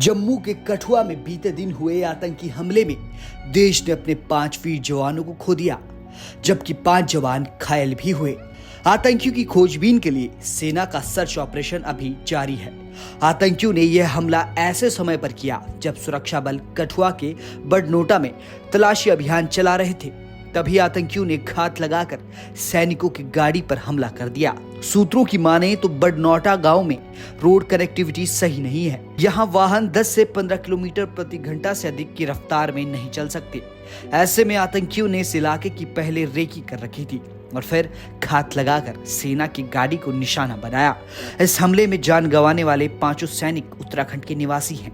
जम्मू के कठुआ में बीते दिन हुए आतंकी हमले में देश ने अपने 5 वीर जवानों को खो दिया, जबकि 5 जवान घायल भी हुए। आतंकियों की खोजबीन के लिए सेना का सर्च ऑपरेशन अभी जारी है। आतंकियों ने यह हमला ऐसे समय पर किया जब सुरक्षा बल कठुआ के बड़नोटा में तलाशी अभियान चला रहे थे। तभी आतंकियों ने घात लगाकर सैनिकों की गाड़ी पर हमला कर दिया। सूत्रों की माने तो बड़नोटा गांव में रोड कनेक्टिविटी सही नहीं है। यहाँ वाहन 10 से 15 किलोमीटर प्रति घंटा से अधिक की रफ्तार में नहीं चल सकते। ऐसे में आतंकियों ने इस इलाके की पहले रेकी कर रखी थी और फिर घात लगाकर सेना की गाड़ी को निशाना बनाया। इस हमले में जान गंवाने वाले 5 सैनिक उत्तराखंड के निवासी हैं।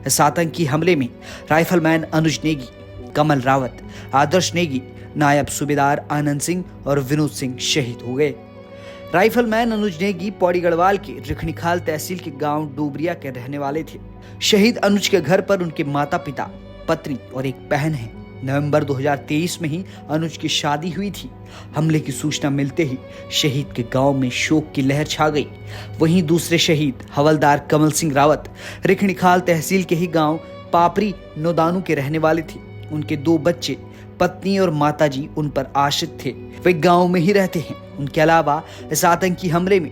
इस आतंकी हमले में राइफलमैन अनुज नेगी, कमल रावत, आदर्श नेगी, नायब सूबेदार आनंद सिंह और विनोद सिंह शहीद हो गए। राइफलमैन अनुज नेगी पौड़ी गढ़वाल के रिखणीखाल तहसील के गांव डोबरिया के रहने वाले थे। शहीद अनुज के घर पर उनके माता पिता, पत्नी और एक बहन है। नवंबर 2023 में ही अनुज की शादी हुई थी। हमले की सूचना मिलते ही शहीद के गांव में शोक की लहर छा गई। वहीं दूसरे शहीद हवलदार कमल सिंह रावत रिखणीखाल तहसील के ही गांव पापरी नोदानू के रहने वाले थे। उनके 2 बच्चे, पत्नी और माताजी उन पर आश्रित थे। वे गांव में ही रहते हैं। उनके अलावा इस आतंकी हमले में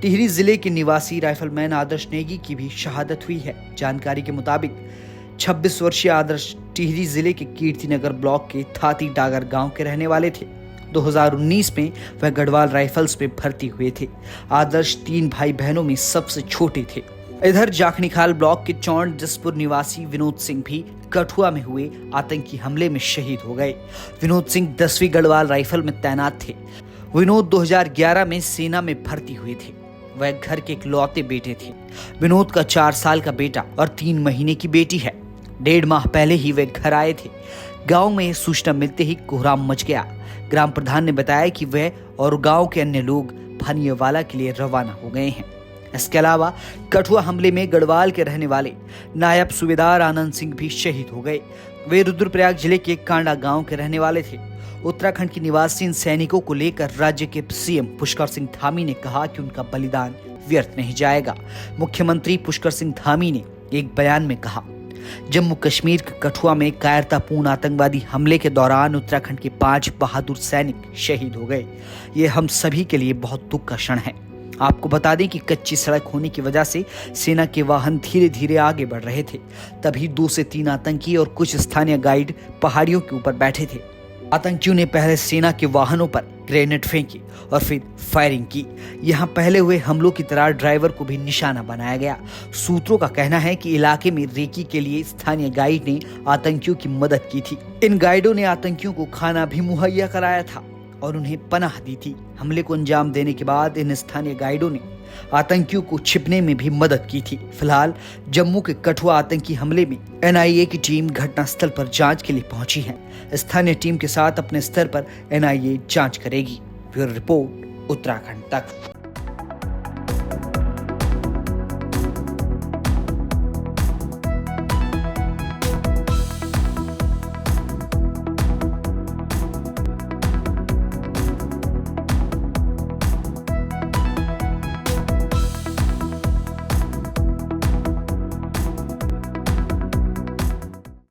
टिहरी जिले के निवासी राइफलमैन आदर्श नेगी की भी शहादत हुई है। जानकारी के मुताबिक 26 वर्षीय आदर्श टिहरी जिले के कीर्तिनगर ब्लॉक के थाती डागर गांव के रहने वाले थे। 2019 में वह गढ़वाल राइफल्स में भर्ती हुए थे। आदर्श 3 भाई बहनों में सबसे छोटे थे। इधर जाखनीखाल ब्लॉक के चौंड जसपुर निवासी विनोद सिंह भी कठुआ में हुए आतंकी हमले में शहीद हो गए। विनोद सिंह 10वीं गढ़वाल राइफल में तैनात थे। विनोद 2011 में सेना में भर्ती हुए थे। वह घर के इकलौते बेटे थे। विनोद का 4 साल का बेटा और 3 महीने की बेटी है। 1.5 माह पहले ही वे घर आए थे। गांव में सूचना मिलते ही कोहराम मच गया। ग्राम प्रधान ने बताया कि वह और गांव के अन्य लोग भानियावाला के लिए रवाना हो गए हैं। इसके अलावा कठुआ हमले में गढ़वाल के रहने वाले नायब सूबेदार आनंद सिंह भी शहीद हो गए। वे रुद्रप्रयाग जिले के कांडा गांव के रहने वाले थे। उत्तराखंड के निवासी इन सैनिकों को लेकर राज्य के सीएम पुष्कर सिंह धामी ने कहा कि उनका बलिदान व्यर्थ नहीं जाएगा। मुख्यमंत्री पुष्कर सिंह धामी ने एक बयान में कहा, जम्मू कश्मीर के कठुआ में कायरतापूर्ण आतंकवादी हमले के दौरान उत्तराखंड के 5 बहादुर सैनिक शहीद हो गए। ये हम सभी के लिए बहुत दुख का क्षण है। आपको बता दें कि कच्ची सड़क होने की वजह से सेना के वाहन धीरे धीरे आगे बढ़ रहे थे। तभी 2 से 3 आतंकी और कुछ स्थानीय गाइड पहाड़ियों के ऊपर बैठे थे। आतंकियों ने पहले सेना के वाहनों पर ग्रेनेड फेंकी और फिर फायरिंग की। यहाँ पहले हुए हमलों की तरह ड्राइवर को भी निशाना बनाया गया। सूत्रों का कहना है कि इलाके में रेकी के लिए स्थानीय गाइड ने आतंकियों की मदद की थी। इन गाइडों ने आतंकियों को खाना भी मुहैया कराया था और उन्हें पनाह दी थी। हमले को अंजाम देने के बाद इन स्थानीय गाइडों ने आतंकियों को छिपने में भी मदद की थी। फिलहाल जम्मू के कठुआ आतंकी हमले में एनआईए की टीम घटनास्थल पर जांच के लिए पहुंची है। स्थानीय टीम के साथ अपने स्तर पर एनआईए जांच करेगी। ब्यूरो रिपोर्ट, उत्तराखंड तक।